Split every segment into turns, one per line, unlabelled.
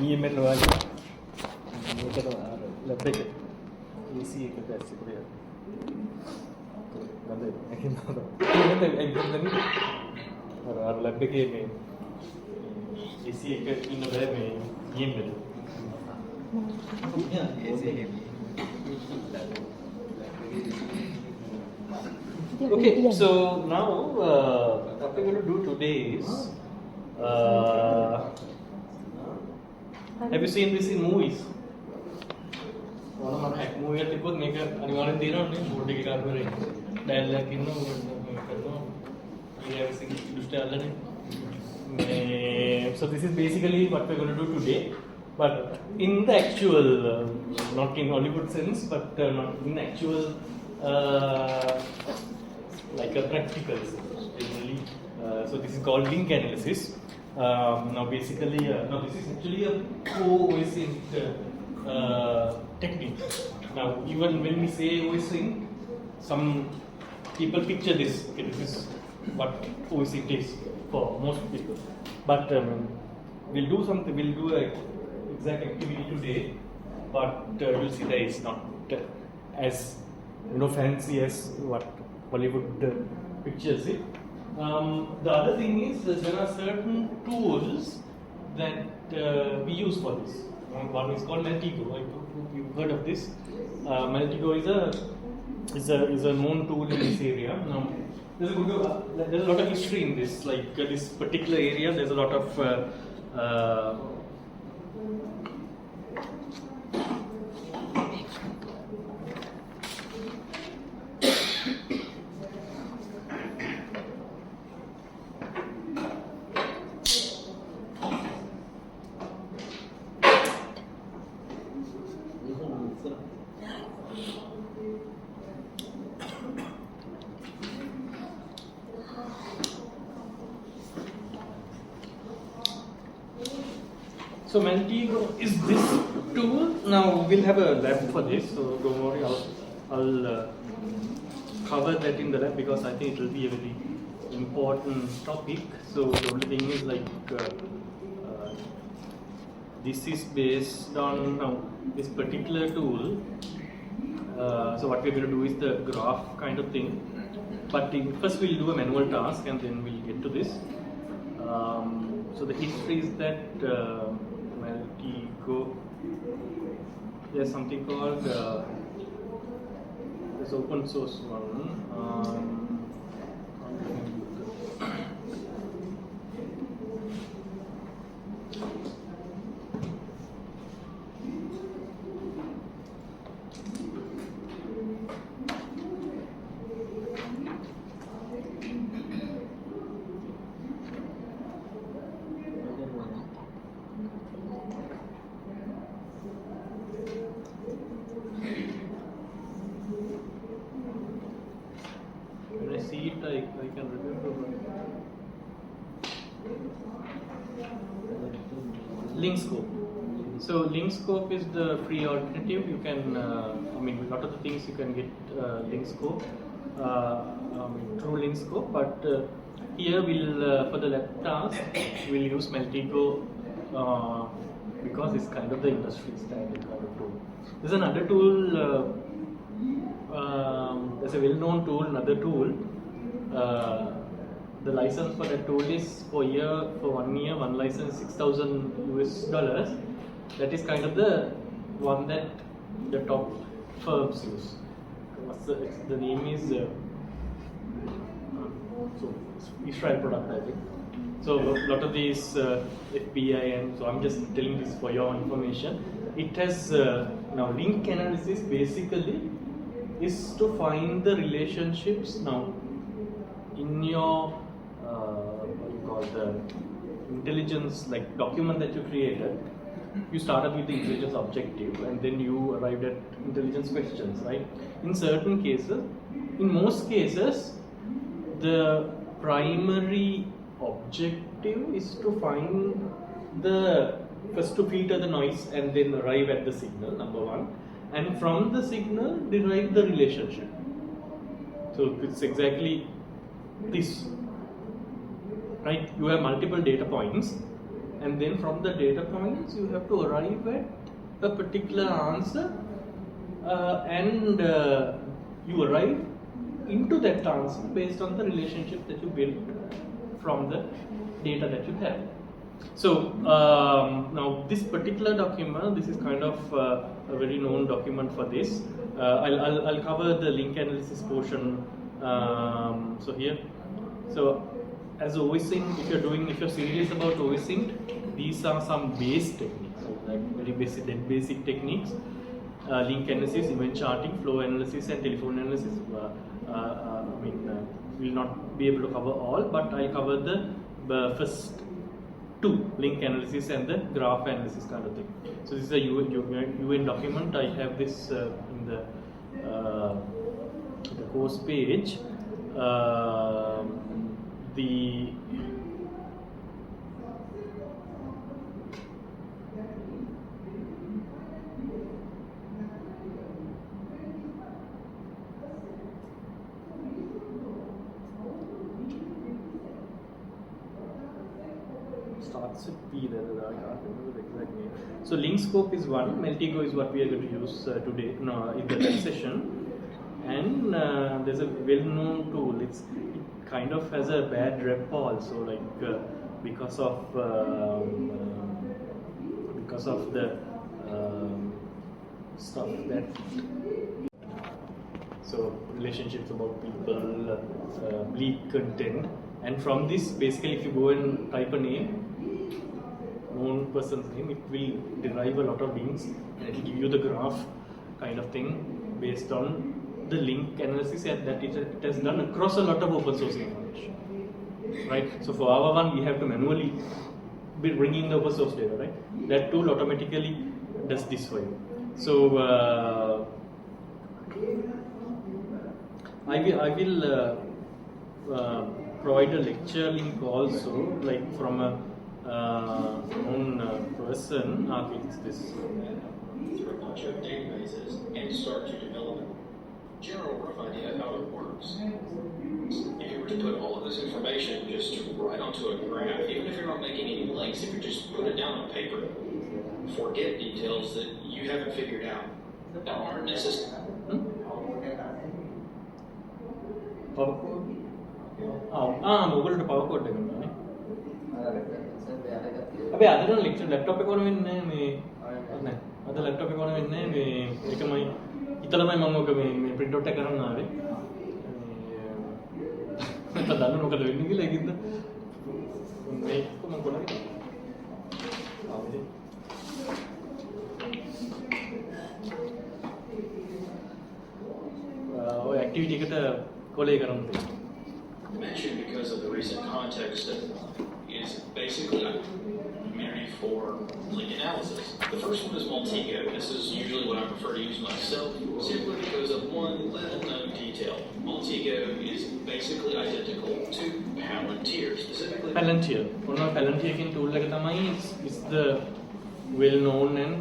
EML වගේ මේක තමයි ලැබ් එක AC එක දැස්ස ඉතින් නේද ඒකෙන් අර ලැබ් එකේ මේ AC එක ඉන්න බෑ මේ EML Okay, so now what we're going to do today is have you seen this in movies? One hack movie එකක් තිබ්බොත් මේක අනිවාර්යෙන් තියෙනවනේ බෝඩ් එකේ කාර්යවල ඩයල් එකක් ඉන්නවා මේක කරනවා we have seen ඉලුස්ට්‍රේටර් අල්ලන්නේ so this is basically what we're going to do today. But in the actual, not in Hollywood sense, but not in actual, like a practical sense, generally. So this is called link analysis. Now basically, now this is actually a co-OSync technique. Now even when we say OSync, some people picture this. Okay, this is what OSync is for most people. But we'll do something. We'll do a exact activity today, but you'll see that it's not as fancy as what Hollywood pictures it. The other thing is there are certain tools that we use for this. One is called Meltigo. I hope you've heard of this. Meltigo is a known tool in this area. Now, there's a lot of history in this. Like this particular area, there's a lot of So Meltigo is this tool. Now we'll have a lab for this, so don't worry. I'll cover that in the lab because I think it will be a very important topic. So the only thing is like this is based on now this particular tool. So what we're going to do is the graph kind of thing. But first we'll do a manual task and then we'll get to this. So the history is that Meltigo, there's something called this open source one. I can remember. Link scope. So link scope is the free alternative. You can, I mean, a lot of the things you can get link scope, true link scope. But here we'll, for the lab task, we'll use Meltigo because it's kind of the industry standard kind of tool. There's another tool. There's a well-known tool, another tool. The license for that tool is for 1 year, one license $6,000. That is kind of the one that the top firms use. The name is so Israel product, I think. So a lot of these FBI and so I'm just telling this for your information. It has now link analysis basically is to find the relationships now. In your what you call the intelligence like document that you created, you started with the intelligence objective and then you arrived at intelligence questions, right? In certain cases, in most cases, the primary objective is to find the first to filter the noise and then arrive at the signal, number one, and from the signal derive the relationship. So it's exactly this, right? You have multiple data points, and then from the data points you have to arrive at a particular answer, and you arrive into that answer based on the relationship that you build from the data that you have. So now this particular document, this is kind of a very known document for this. I'll cover the link analysis portion. So here, so as OSINT, if you're serious about OSINT, these are some base techniques, like very basic techniques. Link analysis, event charting, flow analysis, and telephone analysis. We'll not be able to cover all, but I'll cover the first two, link analysis and the graph analysis kind of thing. So this is a UN document. I have this in the course page. The starts with P, I can't remember the exact name. So link scope is one, Meltigo is what we are going to use today, in the session. And there's a well-known tool. It kind of has a bad rep also, like because of the stuff that. So relationships about people, bleak content, and from this, basically, if you go and type a name, known person's name, it will derive a lot of links, and it will give you the graph kind of thing based on the link analysis that it has done across a lot of open source information, right? So for our one, we have to manually be bringing the open source data, right? That tool automatically does this for you. So I will provide a lecture link also, like from a known person. It's this.
Through a bunch of databases and start to develop a general rough idea of how it works. If you were to put all of this information just right onto a graph, even if you're not making any links, if you just put it down on paper, forget details that you haven't figured out that aren't necessary.
මොගලට power cord එක ගන්නනේ. අපි අද නම් lecture laptop එක ඕන වෙන්නේ මේ නෑ. අද ලැප්ටොප් එක ඕන වෙන්නේ මේ ඒකමයි හිතලමයි මම ඔක මේ print out එක කරන්න ආවේ. මම දන්නේ මොකද වෙන්නේ කියලා ඒකින්ද මේක මම කොහොමද ආවේ. ඔය ඇක්ටිවිටි එකට කොලේ කරන්න තියෙනවා.
Mentioned because of the recent context that is basically married for link analysis. The first one is Maltego. This is usually what I prefer to use myself, simply because of one little known detail. Maltego is basically identical to Palantir, specifically.
Palantir. One of Palantir tool is the well-known and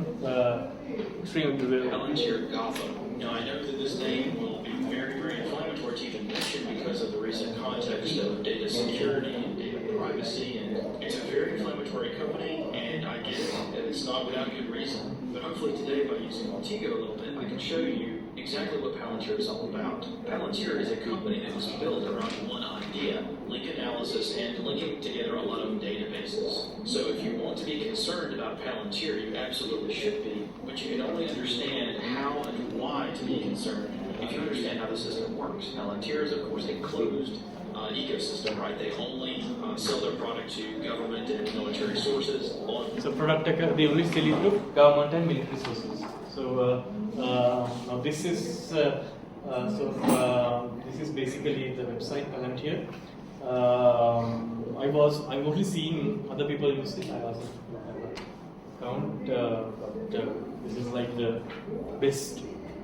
extremely well.
Palantir Gotham. Now I know that this name will be very inflammatory to even mention because of the recent context of data security and data privacy, and it's a very inflammatory company, and I get it, and it's not without good reason. But hopefully today, by using Maltego a little bit, I can show you exactly what Palantir is all about. Palantir is a company that was built around one idea, link analysis and linking together a lot of databases. So if you want to be concerned about Palantir, you absolutely should be, but you can only understand how and why to be concerned if you understand how the system works. Palantir is, of course, a closed ecosystem, right? They only sell their product to government and military sources.
So product they only sell it to government and military sources. So now this is this is basically the website Palantir. I've only seen other people use it. I also have an account, but this is like the best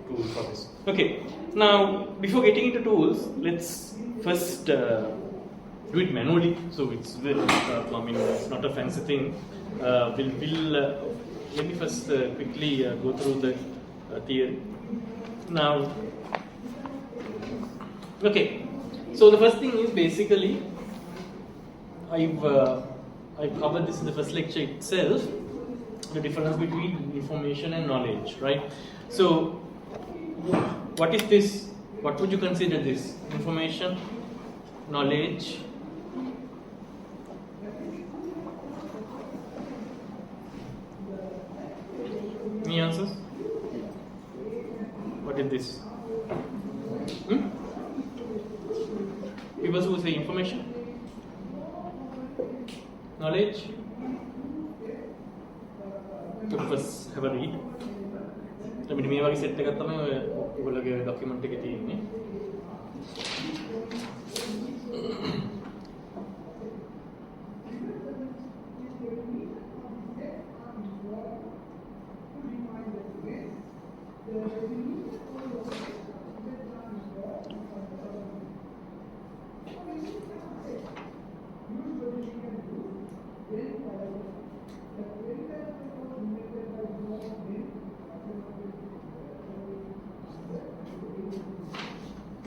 tool for this. Okay, now before getting into tools, let's first do it manually. So it's it's not a fancy thing. Let me first quickly go through the theory. Now, okay. So the first thing is basically I've covered this in the first lecture itself, the difference between information and knowledge, right? So, what is this? What would you consider this? Information, knowledge. Any answers? What is this? People who say information, knowledge. First have a read. අපිට මේ වගේ set එකක් තමයි ඔය ඔයගොල්ලෝගේ document එකේ තියෙන්නේ.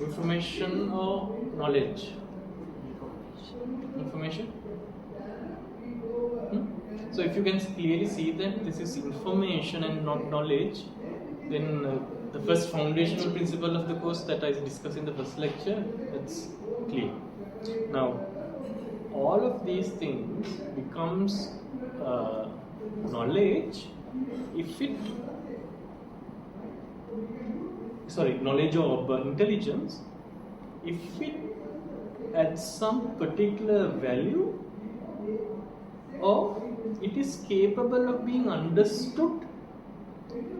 Information or knowledge? Information. So if you can clearly see that this is information and not knowledge, then the first foundational principle of the course that I discussed in the first lecture, that's clear. Now, all of these things becomes knowledge if it knowledge of intelligence if it adds some particular value or it is capable of being understood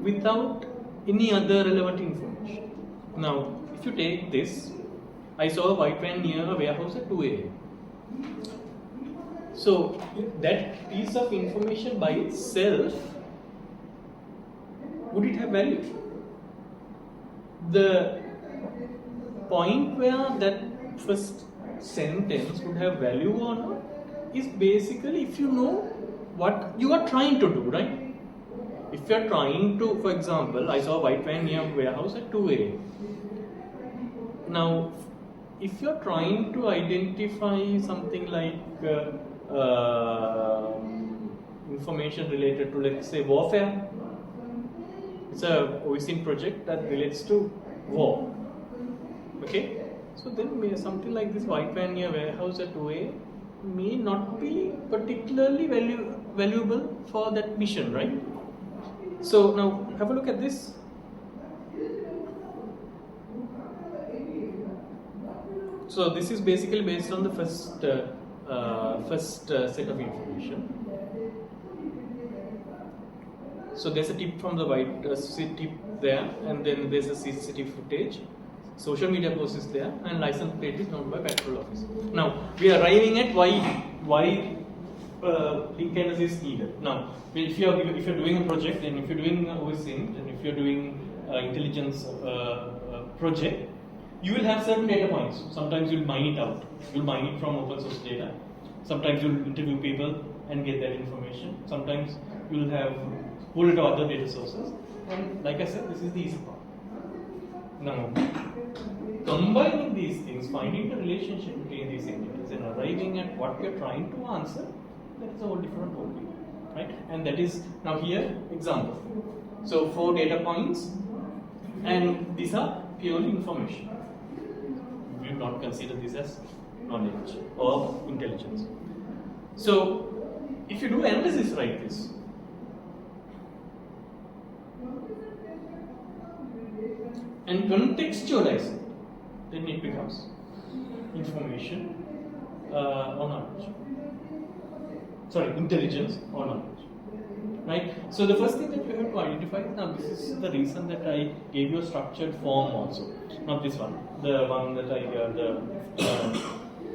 without any other relevant information. Now, if you take this, I saw a white van near a warehouse at 2 a.m. So, that piece of information by itself, would it have value? The point where that first sentence would have value or not is basically if you know what you are trying to do, right? If you are trying to, for example, I saw a white van near a warehouse at 2 a.m. Now, if you are trying to identify something like information related to, let's say, warfare, it's a OECIN project that relates to war. Okay, so then something like this white van near warehouse at 2 a.m. may not be particularly valuable for that mission, right? So now have a look at this. So this is basically based on the first set of information. So there's a tip from the white tip there, and then there's a CCTV footage. Social media post is there, and license plate is known by patrol officer. Now we are arriving at why link analysis is needed. Now, if you're doing a project, and if you're doing OSINT, and if you're doing intelligence project, you will have certain data points. Sometimes you'll mine it out. You'll mine it from open source data. Sometimes you'll interview people and get that information. Sometimes you'll have pull it to other data sources. And like I said, this is the easy part. Now, combining these things, finding the relationship between these entities and arriving at what we are trying to answer, that is a whole different ballgame, right? And that is now here example. So 4 data points, and these are purely information. We will not consider this as knowledge or intelligence. So if you do analysis like this, and contextualize it, then it becomes information or knowledge. Sorry, intelligence or knowledge. Right? So the first thing that you have to identify is, now this is the reason that I gave you a structured form also. Not this one, the one that I the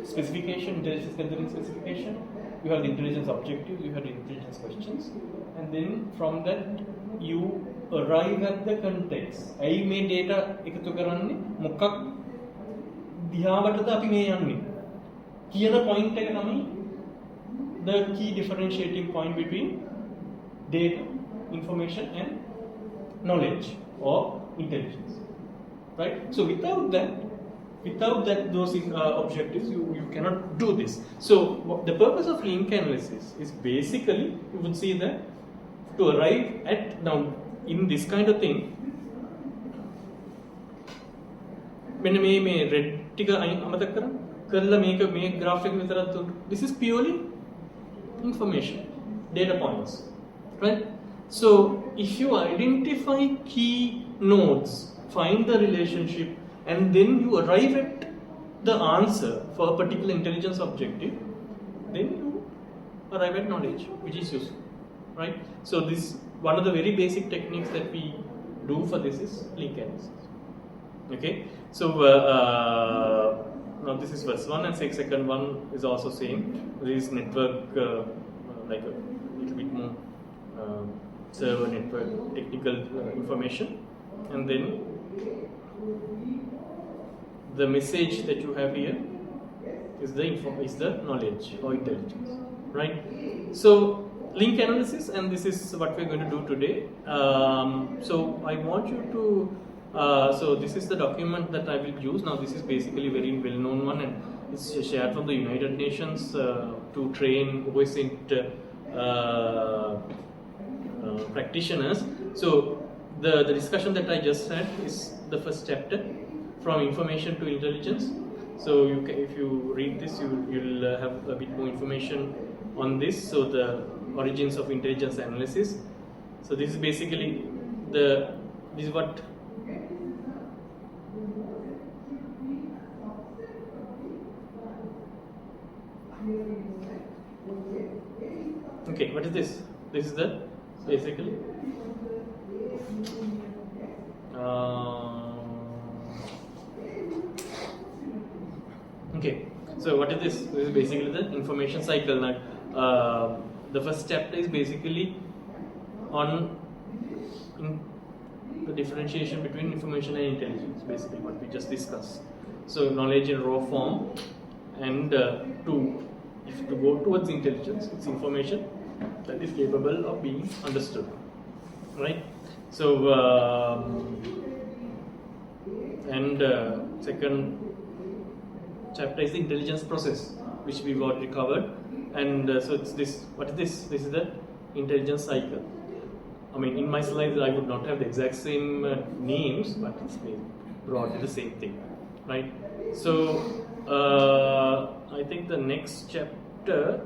specification, intelligence gathering specification. You have the intelligence objectives, you have the intelligence questions, and then from that you arrive at the context. ඇයි මේ data එකතු කරන්නේ? මොකක් දිහාවටද අපි මේ යන්නේ? කියන point එක තමයි the key differentiating point between data, information and knowledge or intelligence. Right? So without that, without those objectives, you cannot do this. So the purpose of link analysis is basically, you would see that to arrive at, now in this kind of thing, when මේ red ටික අමතක කරන්න කරලා මේ graph එක විතරක් දුන්න. This is purely information, data points, right? So if you identify key nodes, find the relationship, and then you arrive at the answer for a particular intelligence objective, then you arrive at knowledge, which is useful, right? So this one of the very basic techniques that we do for this is link analysis. Okay, so now this is first one, and second one is also same. This network like a little bit more server network technical information, and then the message that you have here is the knowledge or intelligence, right? So link analysis, and this is what we're going to do today. So I want you to so this is the document that I will use. Now this is basically a very well-known one, and it's shared from the United Nations to train OSINT practitioners. So the discussion that I just had is the first chapter, from information to intelligence. So if you read this, you'll have a bit more information on this. So the origins of intelligence analysis. So this is basically this is what okay, what is this? This is the basically okay, so what is this? This is basically the information cycle. Now the first chapter is basically on the differentiation between information and intelligence, basically what we just discussed. So knowledge in raw form, and to go towards intelligence, it's information that is capable of being understood, right? So and second chapter is the intelligence process, which we've already covered, and so it's this. What is this? This is the intelligence cycle. I mean, in my slides I would not have the exact same names, but it's broadly the same thing, right? So I think the next chapter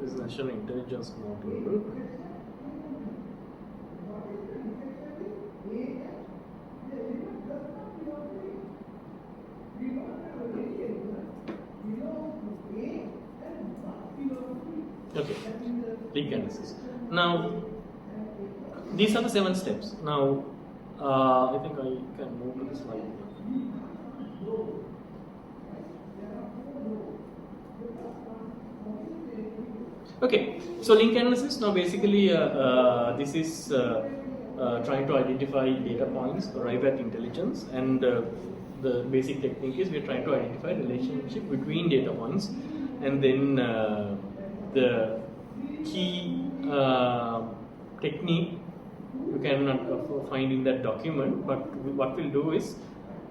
is national intelligence model. Okay, link analysis. Now, these are the 7 steps. Now, I think I can move to the slide. Okay, so link analysis. Now, basically, this is trying to identify data points, arrive at intelligence, and the basic technique is we're trying to identify relationship between data points, and then the key technique you cannot find in that document, but what we'll do is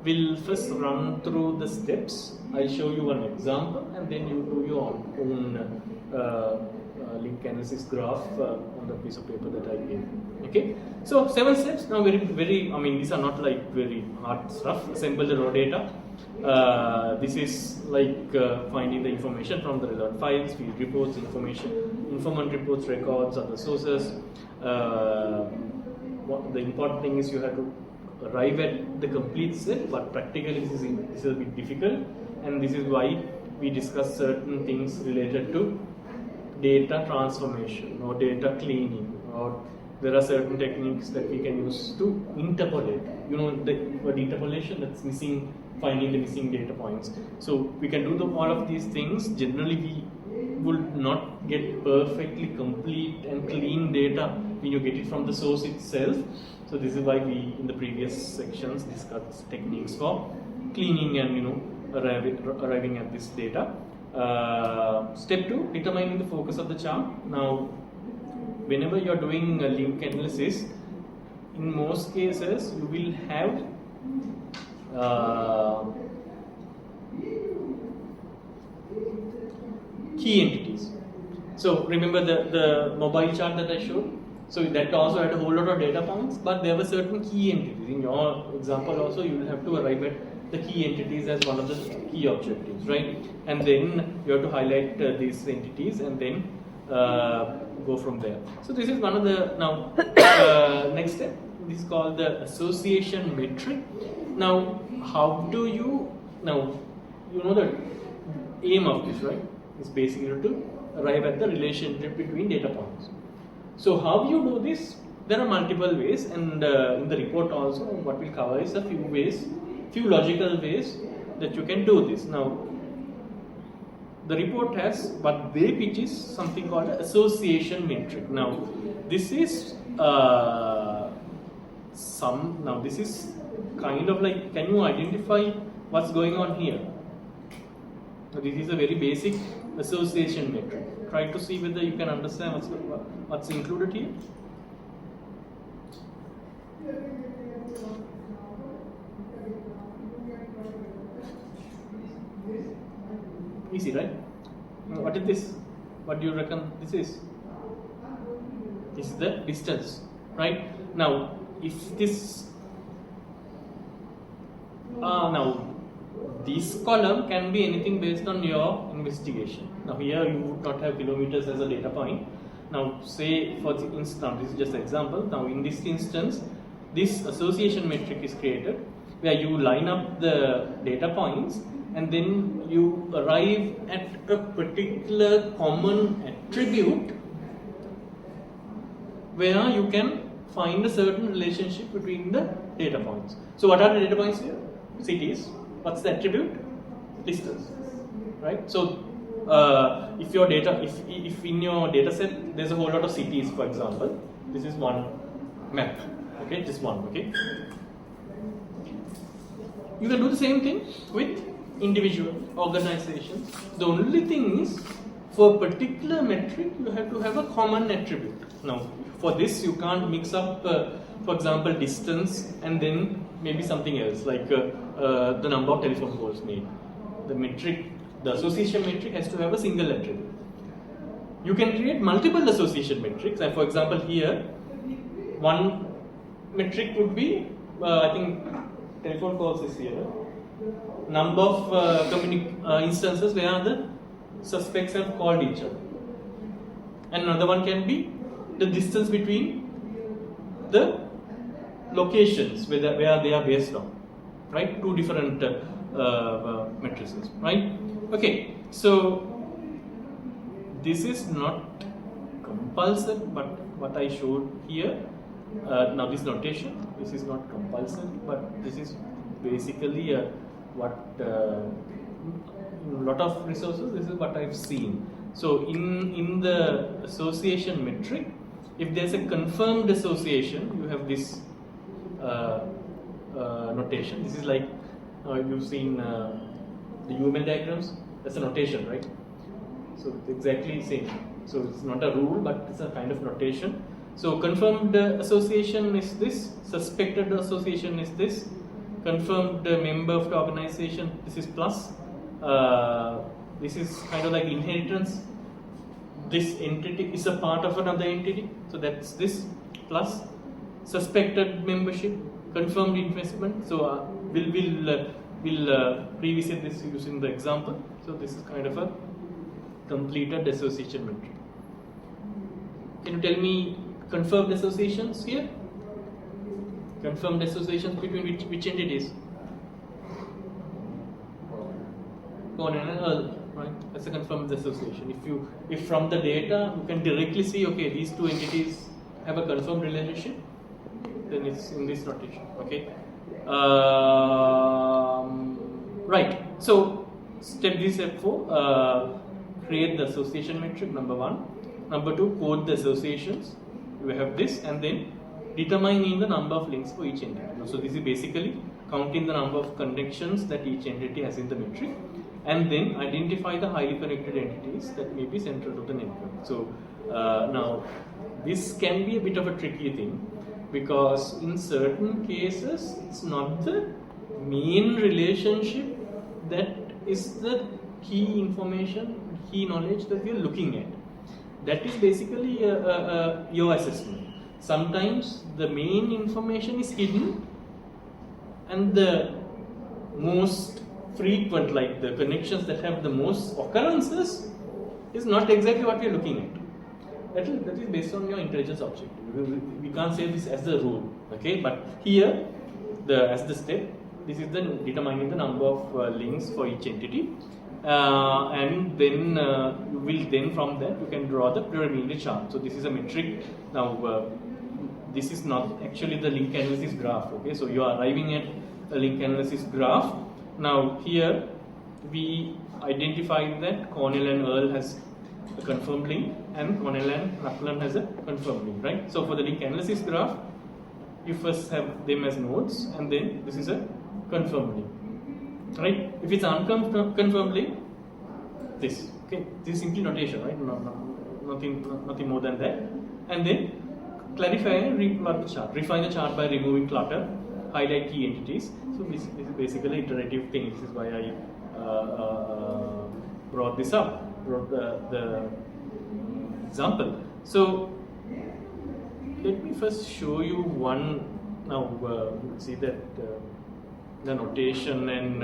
we'll first run through the steps. I'll show you one example, and then you do your own link analysis graph on the piece of paper that I gave. Okay, so 7 steps. Now very I mean, these are not like very hard stuff. Assemble the raw data. This is like finding the information from the relevant files, field reports, informant reports, records, other sources. The important thing is you have to arrive at the complete set, but practically this is a bit difficult, and this is why we discuss certain things related to data transformation or data cleaning, or there are certain techniques that we can use to interpolate. You know, the interpolation, that's missing, finding the missing data points. So we can do all of these things. Generally, we would not get perfectly complete and clean data when you get it from the source itself. So this is why we, in the previous sections, discussed techniques for cleaning and arriving at this data. Step 2, determining the focus of the charm. Now, whenever you are doing a link analysis, in most cases you will have key entities. So remember the mobile chart that I showed? So that also had a whole lot of data points, but there were certain key entities. In your example also, you will have to arrive at the key entities as one of the key objectives, right? And then you have to highlight these entities and then go from there. So this is one of the, now next step, this is called the association metric. Now how do you, now you know the aim of this, right? Is basically to arrive at the relationship between data points. So how you do this? There are multiple ways, and in the report also what we'll cover is a few ways, few logical ways that you can do this. Now the report has what they pitch is something called an association metric. Now this is this is kind of like, can you identify what's going on here? So this is a very basic association metric. Try to see whether you can understand what's included here. Easy, right? What is this? What do you reckon this is? This is the distance, right? Now, if this now this column can be anything based on your investigation. Now here you would not have kilometers as a data point. Now say for instance, this is just an example. Now in this instance, this association metric is created where you line up the data points and then you arrive at a particular common attribute where you can find a certain relationship between the data points. So what are the data points here? Cities. What's the attribute? Distance, right? So if your data, if in your data set there's a whole lot of cities, for example, this is one map, okay, just one, okay. You can do the same thing with individual organizations. The only thing is, for a particular metric, you have to have a common attribute. Now, for this, you can't mix up, for example, distance and then maybe something else, like the number of telephone calls made. The metric, the association metric has to have a single attribute. You can create multiple association metrics, and for example, here, one metric would be, I think, telephone calls is here. Number of instances where the suspects have called each other. And another one can be the distance between the locations where they are based on, right? Two different matrices, right? Okay, so this is not compulsory, but what I showed here, now this notation, this is not compulsory, but this is basically what in a lot of resources, this is what I've seen. So in the association metric, if there's a confirmed association, you have this notation. This is like you've seen the UML diagrams. That's a notation, right? So it's exactly same. So it's not a rule, but it's a kind of notation. So confirmed association is this. Suspected association is this. Confirmed member of the organization, this is plus. This is kind of like inheritance. This entity is a part of another entity, so that's this plus. Suspected membership, confirmed investment. So we'll revisit this using the example. So this is kind of a completed association metric. Can you tell me confirmed associations here? Confirmed associations between which entities? Conan and Earl, right? That's a confirmed association. If from the data you can directly see, okay, these two entities have a confirmed relationship, then it's in this notation. Okay. Right. So step 4, create the association metric. Number 1. Number 2, code the associations. We have this, and then determining the number of links for each entity. So this is basically counting the number of connections that each entity has in the metric, and then identify the highly connected entities that may be central to the network. So now this can be a bit of a tricky thing. because in certain cases it's not the main relationship that is the key information, key knowledge that we are looking at. That is basically your assessment. Sometimes the main information is hidden and the most frequent, like the connections that have the most occurrences, is not exactly what we are looking at. That is based on your intelligence objective. We can't say this as the rule, okay? But here, as the step, this is the determining the number of links for each entity, and then you will then from that you can draw the probability chart. So this is a metric. Now this is not actually the link analysis graph, okay? So you are arriving at a link analysis graph. Now here we identified that Cornell and Earl has a confirmed link and Cornell and Kaplan has a confirmed link, right? So for the link analysis graph, you first have them as nodes and then this is a confirmed link, right? If it's unconfirmed link, this, okay? This is simply notation, right? Nothing more than that. And then clarify and replot the chart. Refine the chart by removing clutter, highlight key entities. So this is basically iterative thing. This is why I brought this up, brought the example. So let me first show you one. Now you see that the notation and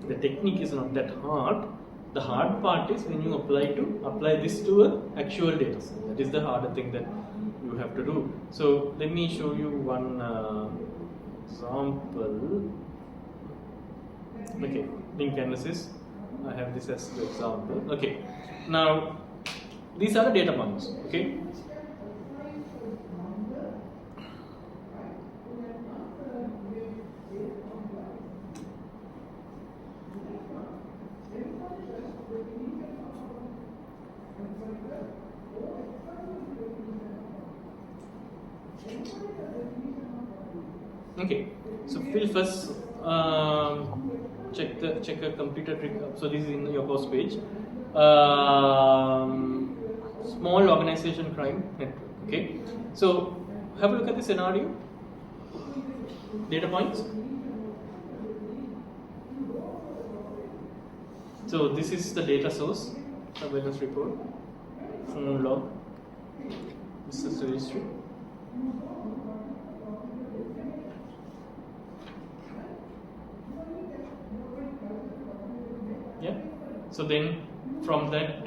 the technique is not that hard. The hard part is when you apply this to an actual data set. That is the harder thing that you have to do. So let me show you one example. Okay, link analysis. I have this as the example. Okay, now these are the data points. Okay. Okay, so we'll first check a computer trick. So this is in your course page. Small organization crime network. Okay, so have a look at the scenario. Data points. So this is the data source, surveillance report, phone log, business registry. Yeah. So then from that,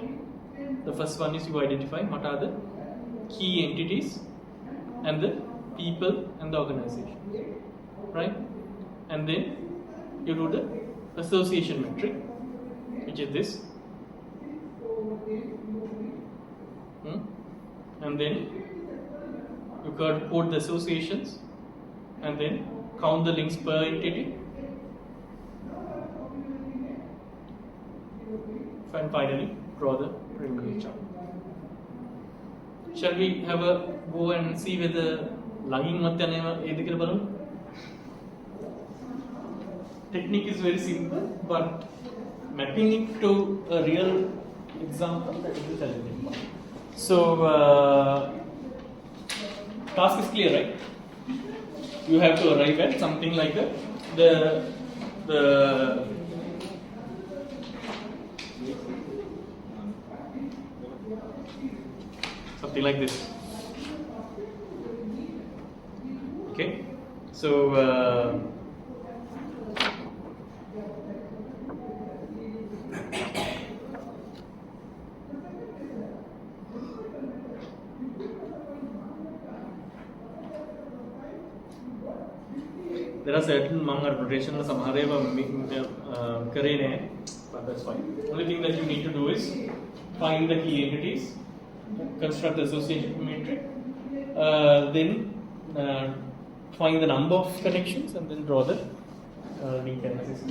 the first one is you identify what are the key entities and the people and the organization, right? And then you do the association metric, which is this. And then you code the associations and then count the links per entity. And finally, draw the probability chart. Shall we have a go and see whether logging mathyanema technique is very simple, but mapping it to a real example, that is the challenging part. So task is clear, right? You have to arrive at something like the something like this. Okay, so there are certain rotation but that's fine. Only thing that you need to do is find the key entities, construct the association metric, then find the number of connections and then draw the link analysis.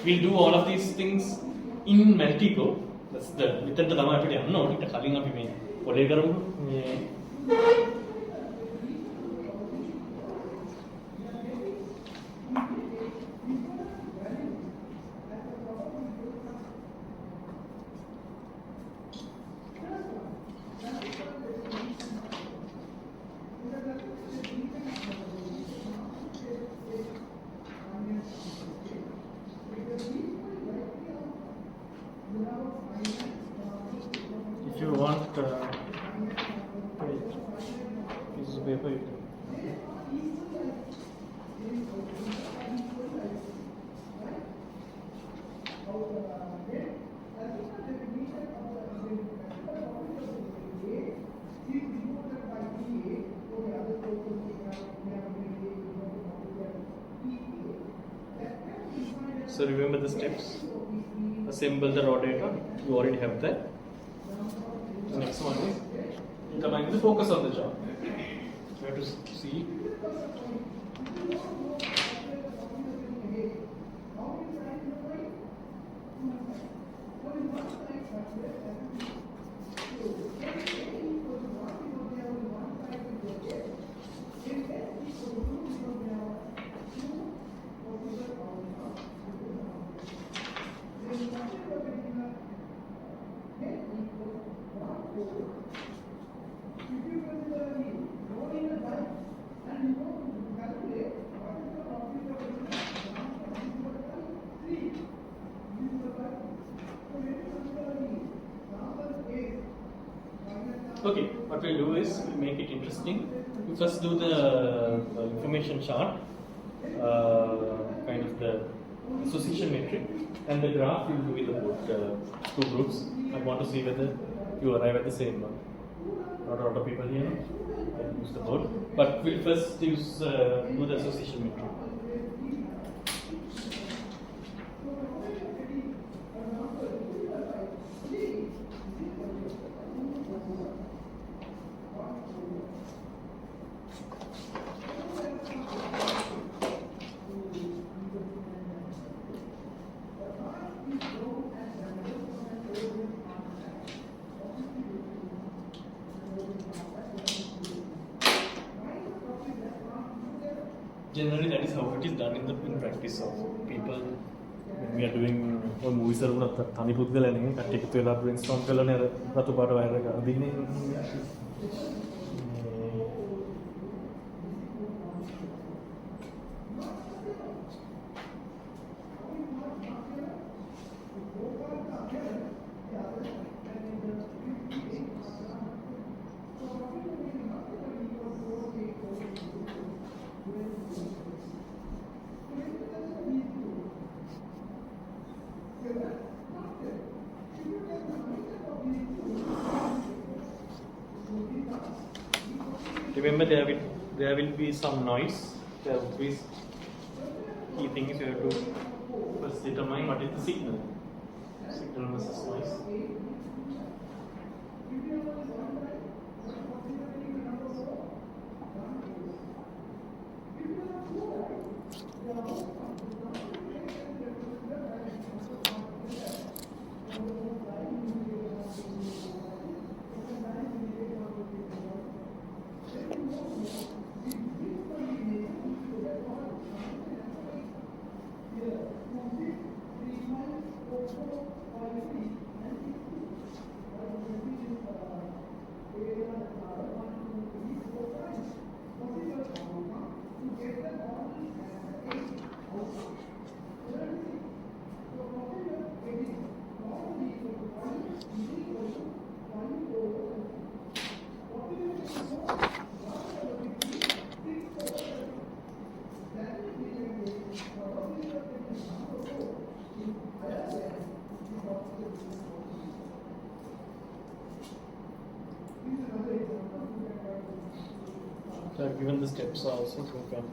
We'll do all of these things in Multico. That's the little the lama appeal no it calling up me So remember the steps. Assemble the raw data. You already have that. The next one is determine the focus of the job. You have to see. Okay, what we'll do is we'll make it interesting. We first do the information chart, kind of the association metric, and the graph you will put two groups. I want to see whether you arrive at the same one. Not a lot of people here can use the board, but we'll first use do the association metric. Generally, that is how it is done in practice of people. When we are doing movies, we are tani puddela නේ කට්ටිය එකතු වෙලා brainstorm කරලානේ අර රතු පාට wire එක අදින්නේ. Remember, there will be some noise. There will be key thing is you have to first determine what is the signal. Signal versus noise. So I've given the steps also, so you can.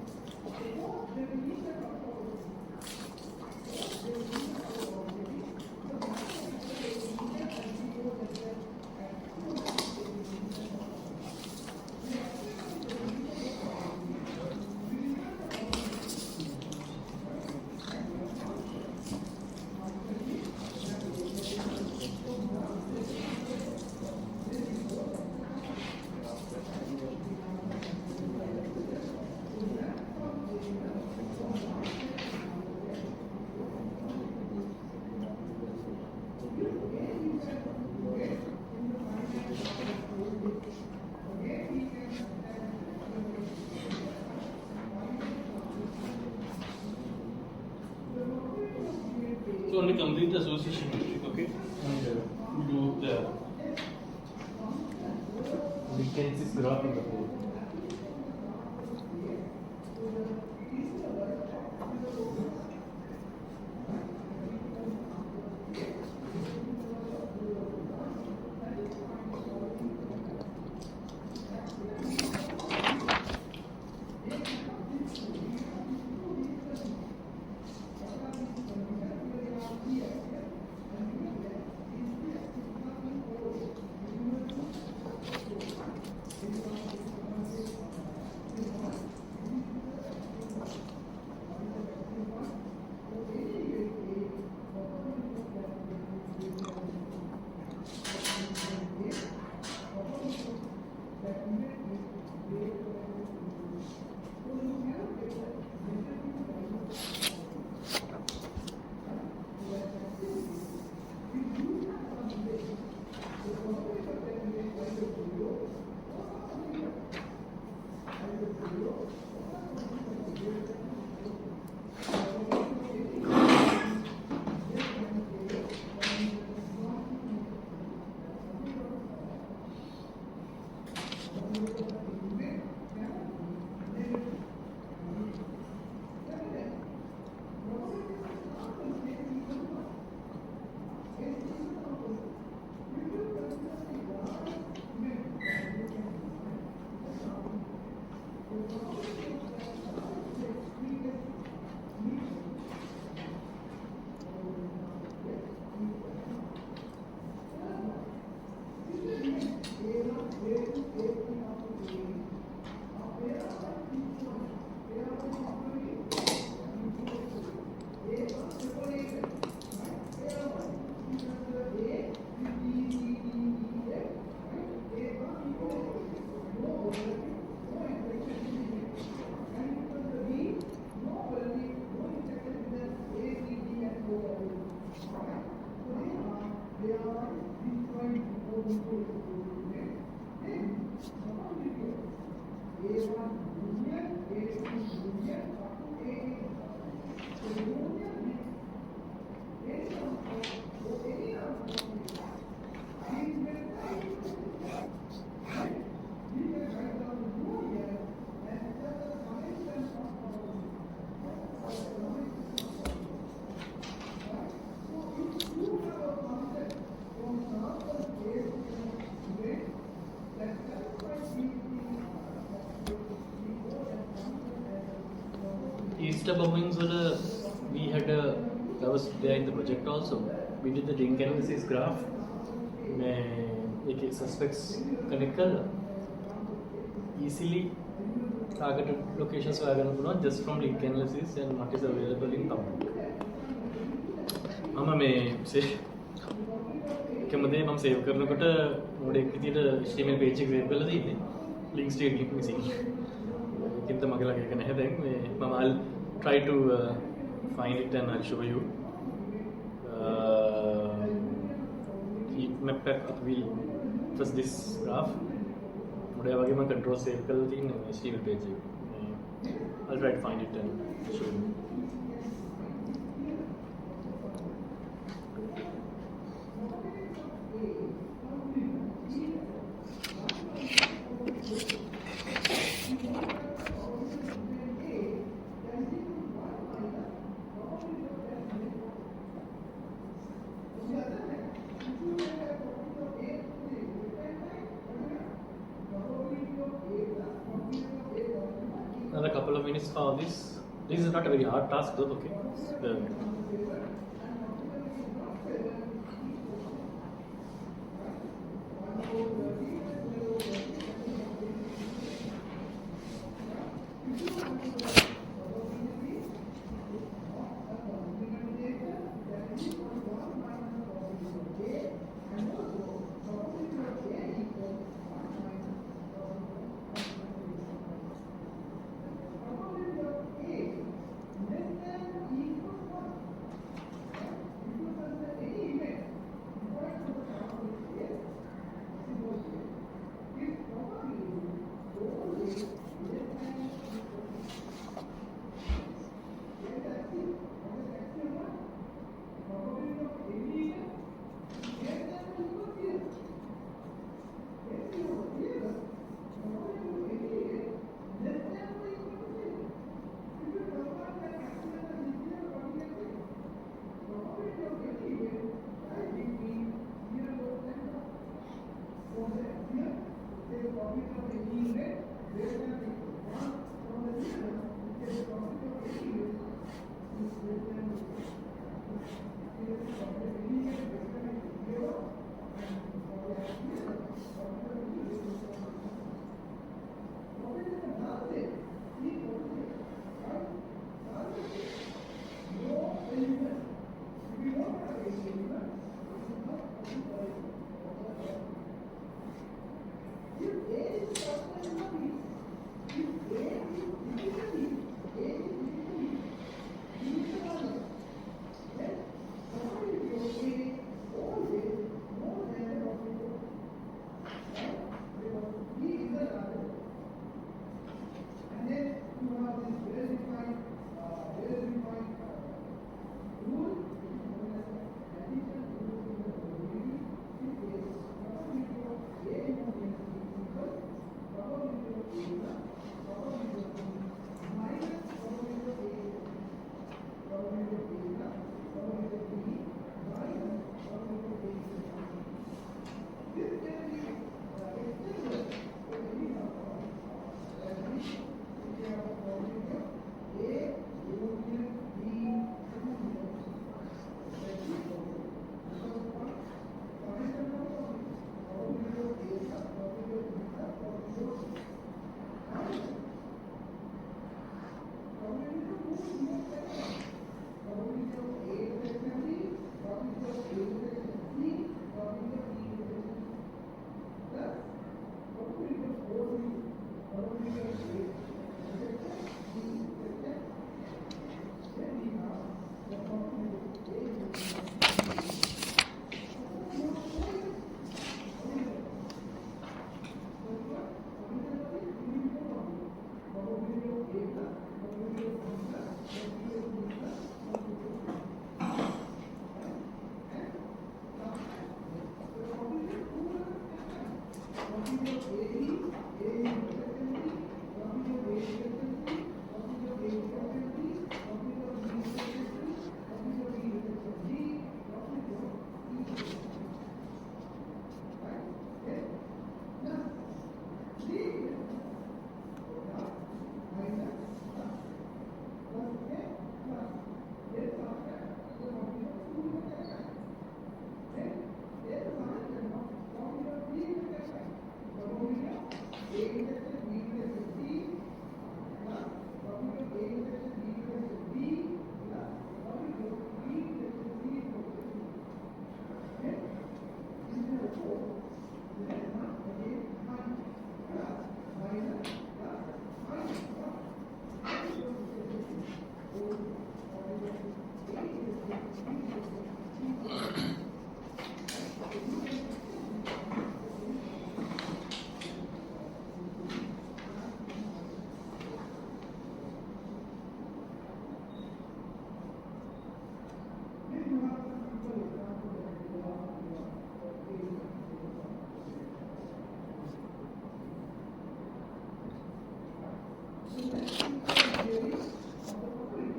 So only complete the association metric, okay? And do the vacancies graph in the board. Easter bombings were we had that was there in the project also. We did the link analysis graph. एक suspects connect कर easily targeted locations හොයාගන්න පුළුවන් just from link analysis and what is available in public. මම මේ කැමති මම save කරනකොට මොඩෙක් විදියට HTML page එක save කරලා තියෙන්නේ link state link missing. ඒකෙන්ද මගේ ළඟ එක නැහැ දැන් මේ මම I'll try to find it and I'll show you. Heat map pack will just this graph. මොඩේ වගේ මම control save කරලා තියෙන HTML page එක. I'll try to find it and show you. Another couple of minutes for this. This is not a very hard task though, okay.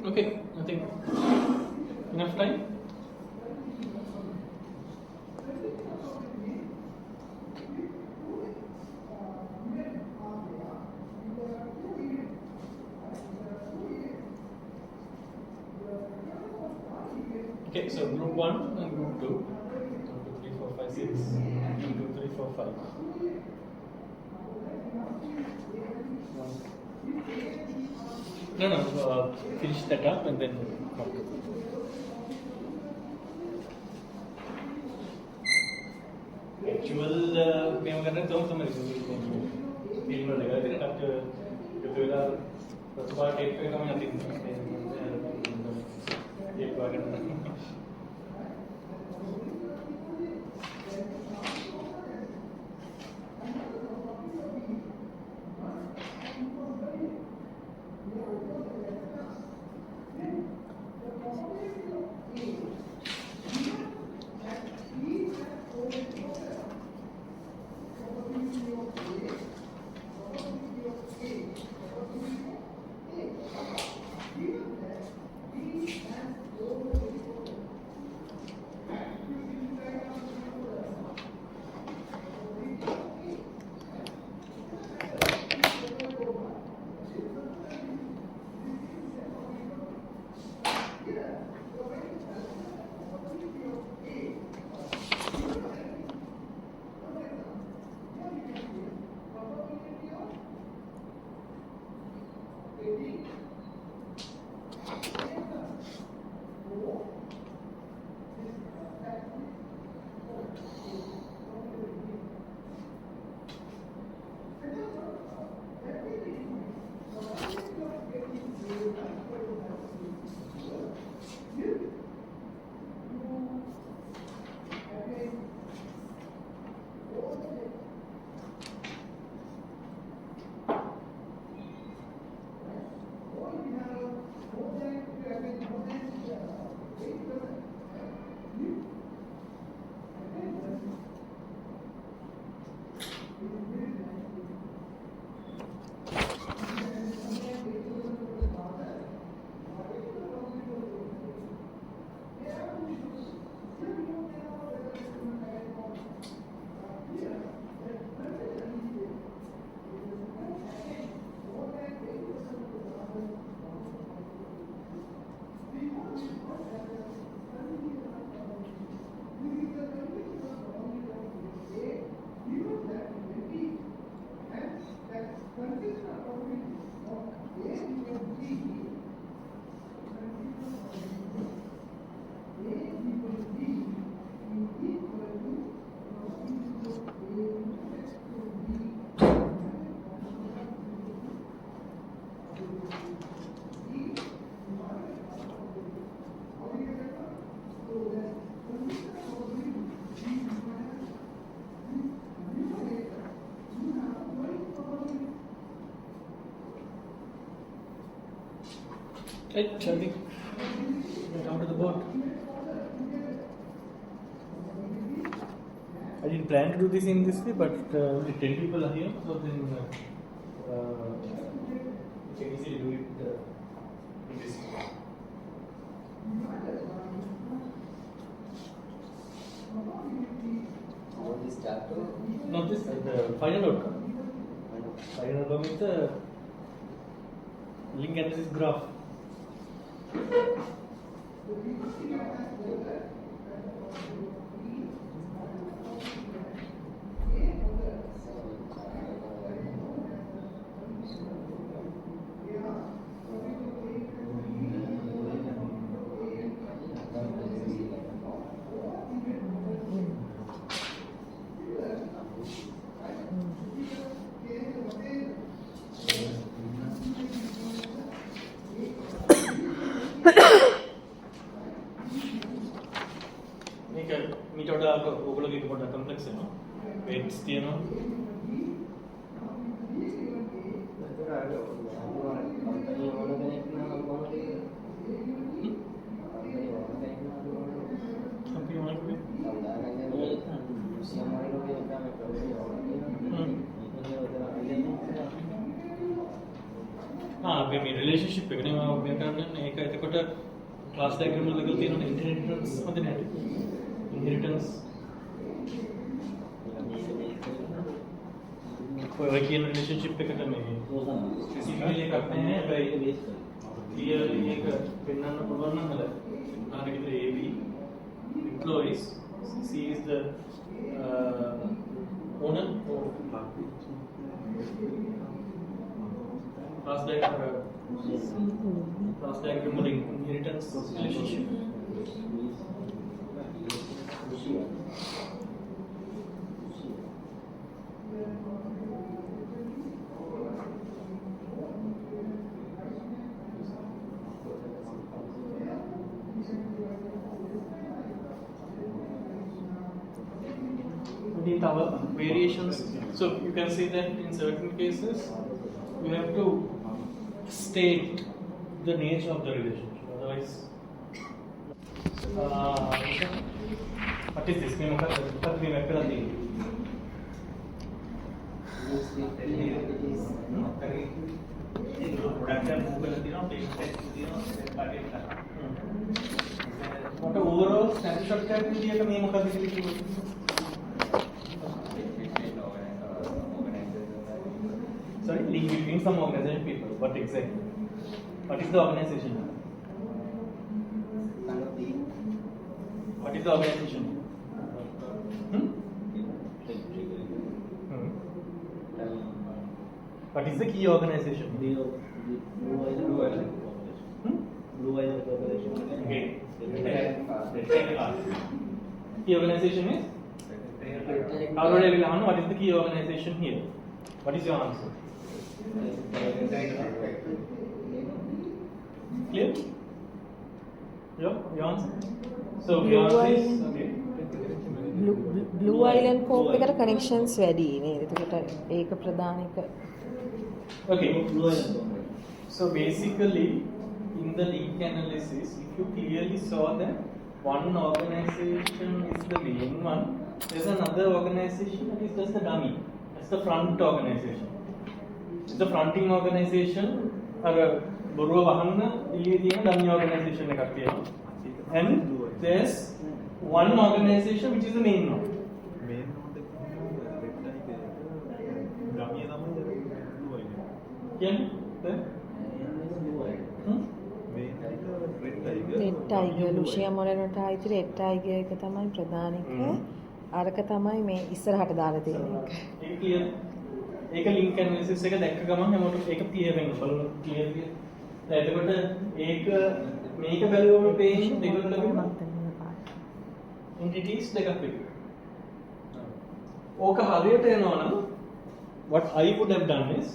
Okay, I think enough time. Okay, so group 1 and group 2. 1, 2, 3, 4, 5, 6. 1, 2, 3, 4, 5. No, finish that up and then come to actual మేము కన్నా చదువుతాం మరి feeling ఉండగా నాకు ఒకవేళ బాగా take అది బాగా Right, shall we get down to the board? I didn't didn't plan to do this in this way, but only 10 people are here, so then you can easily do it in this way.
This chapter?
Not this, the final outcome. Final outcome is the link analysis graph. මේක මීට වඩා ඔයගොල්ලෝගේ එක පොඩ්ඩක් complex වෙනවා. weights තියෙනවා. මේ relationship එක නේ මම මේ කරන්නේ ඒක එතකොට ක්ලාස් ඩයග්‍රෑම් වල දාලා තියෙනවා ඉන්හෙරිටන්ස් හොඳ නැහැ ඉන්හෙරිටන්ස් ඔය කියන රිලේෂන්ෂිප් එකට මේ ස්පෙસિෆිකලි එකක් නැහැ හැබැයි ක්ලියර්ලි ඒක පෙන්වන්න පුළුවන් නම් හොඳයි උදාහරණයක් විදිහට AB employees C is the owner class diagram of inheritance relationship. These are variations. So you can see that in certain cases you have to state the nature of the relationship. Otherwise, what is this? What overall snapshot can be sorry, link between some organization people. What exactly? What is the organization? What is the organization? What is the key organization?
Blue Island Corporation.
Okay. Key organization is? What is the key organization here? What is your answer? Clear? Your answer? So your answer is okay.
Blue Island Corp එකට connections වැඩි නේද? එතකොට ඒක ප්‍රධාන එක.
Okay. So basically in the link analysis if you clearly saw that one organization is the main one, there's another organization that is just the dummy. That's the front organization. It's the fronting organization or බොරුව වහන්න ඊයේ තියෙන dummy organization එකක් තියෙනවා. And there's one organization which is the main one.
Main one dummy තමයි
කියන්නේ
Red Tiger, Lucia Moreno Tiger, Red Tiger එක තමයි ප්‍රධාන එක. අරක තමයි මේ ඉස්සරහට දාලා තියෙන එක.
ඒක ක්ලියර්. ඒක link analysis එක දැක්ක ගමන් හැමෝටම ඒක ක්ලියර් වෙන්න බලන්න ක්ලියර් විය. දැන් එතකොට ඒක මේක බැලුවම පේන්නේ දෙගොල්ලම entities දෙකක් විතර. ඕක හරියට එනවා නම් what I would have done is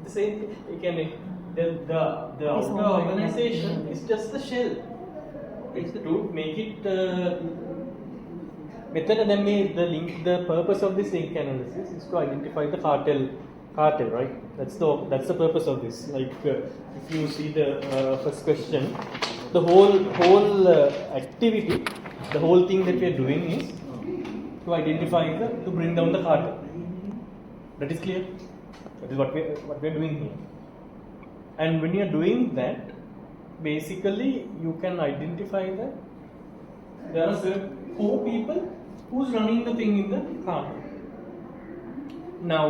the same thing. The outer organization is just the shell. It's to make it method and then the purpose of this link analysis is to identify the cartel cartel, right? That's the purpose of this. Like if you see the first question, the whole activity, the whole thing that we are doing is to identify to bring down the cartel. That is clear. That is what we are doing here. And when you are doing that, basically you can identify that there are 4 people who's running the thing in the cartel. Now,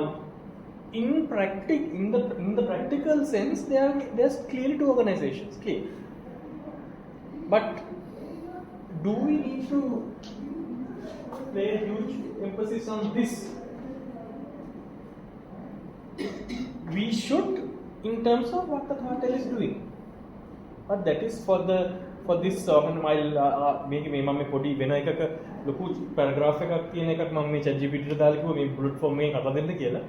in the practical sense, there's clearly 2 organizations, clear. But do we need to lay a huge emphasis on this? We should, in terms of what the cartel is doing. But that is for this I'll make මේ පොඩි වෙන එකක ලොකු paragraph එකක් තියෙන එකක් මම මේ chat GPT එකට දාලා කිව්වා මේ bullet form එකෙන් හදලා දෙන්න කියලා.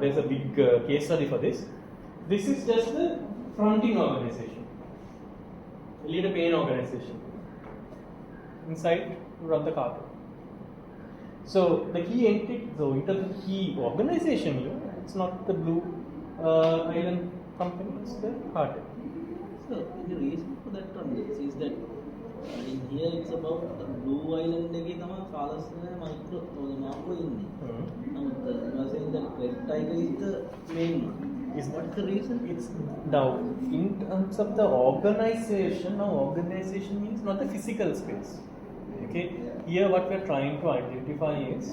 There's a big case study for this. This is just the fronting organization. Lead a pain organization. Inside to run the cartel. So the key entity, so in terms of key organization here, it's not the Blue Island company, it's the cartel.
So the reason for that on this is that in here it's about the Blue Island එකේ තමයි Carlos micro or Marco ඉන්නේ. නමුත් you are saying that Red Tiger is the main one.
Is
What's the reason?
It's now in terms of the organization. Now organization means not the physical space. Okay, here what we are trying to identify is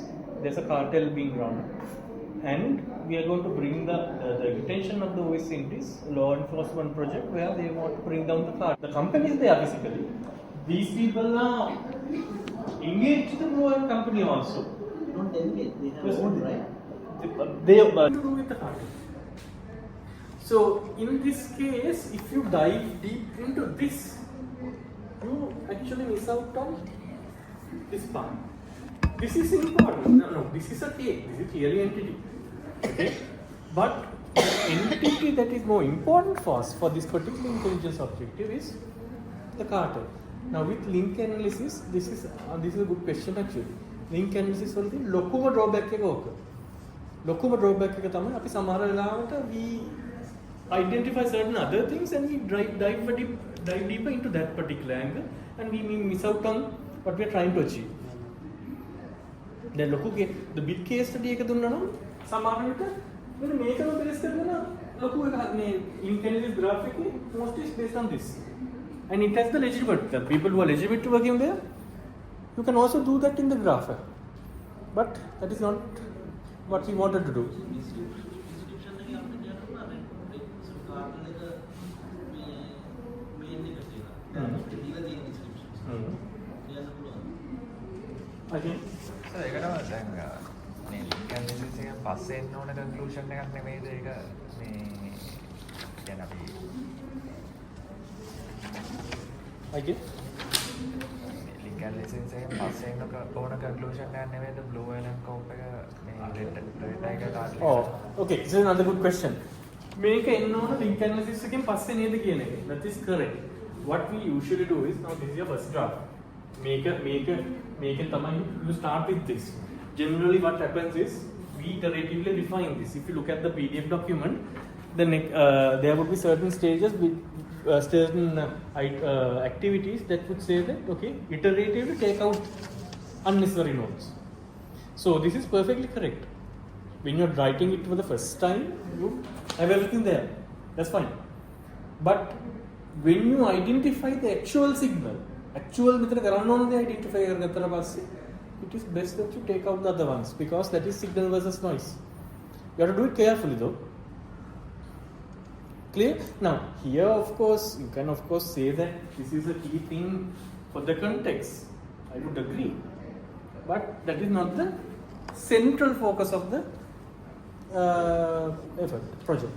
there's a cartel being run, and we are going to bring the attention of the OS in this law enforcement project where they want to bring down the cartel. The company is there physically. These people are engaged in the Blue Island company also.
Don't engage, they have own, right?
They have to do with the cartel. So in this case, if you dive deep into this, you actually miss out on this part. This is important. No, this is a case. This is clearly entity. Okay, but the entity that is more important for us for this particular intelligence objective is the cartel. Now with link analysis, this is a good question actually. Link analysis වලදී ලොකුම drawback එක ඕක. ලොකුම drawback එක තමයි අපි සමහර වෙලාවට we identify certain other things and we dive deeper into that particular angle and we miss out on what we are trying to achieve. Then the big case study එක දුන්නා නම් සමහර විට මෙන්න මේකම බේස් කරගෙන ලොකු එක මේ intelligence graph එකේ most is based on this. And it has the legitimate. The people who are legitimate to working there, you can also do that in the graph. But that is not what we wanted to do. Okay.
So ඒකට දැන් මේ link analysis එකෙන් පස්සේ එන්න ඕන conclusion එකක් නෙමෙයිද ඒක මේ කියන්නේ අපි
Okay.
ලින්ක් ඇනලිසිස් එකෙන් පස්සේ එන්න ඕන කන්ක්ලූෂන් එකක් නෙමෙයිද බ්ලූ අයිලන්ඩ් කෝප් එක මේ red tiger card
Oh, okay. This is another good question. මේක එන්න ඕන link analysis එකෙන් පස්සේ නේද කියන එක. That is correct. What we usually do is, now this is your first draft. Make it tamai, you start with this. Generally what happens is we iteratively refine this. If you look at the PDF document, then there would be certain stages with certain activities that would say that okay, iteratively take out unnecessary notes. So this is perfectly correct. When you're writing it for the first time, you have everything there. That's fine. But when you identify the actual signal, actual method කරන්න ඕන දේ identify කරගත්තට පස්සේ it is best that you take out the other ones because that is signal versus noise. You have to do it carefully though. Clear? Now here of course you can of course say that this is a key thing for the context. I would agree. But that is not the central focus of the project.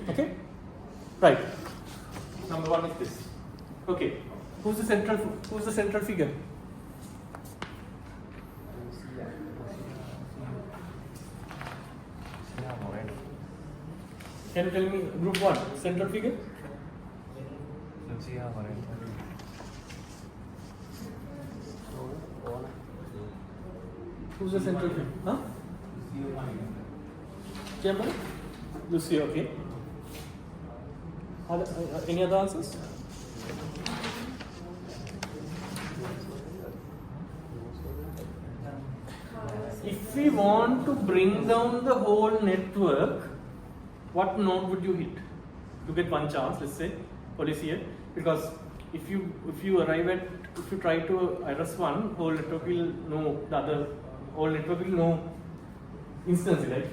Okay? Right. Number 1 is this. Okay. Who's the central figure? Can you tell me group 1 central figure? Who's the central figure? Huh? Gemma? Lucy, okay. Any other answers? If we want to bring down the whole network, what node would you hit? You get one chance, let's say, policy here, because if you try to address one, whole network will know the other, whole network will know instantly, right?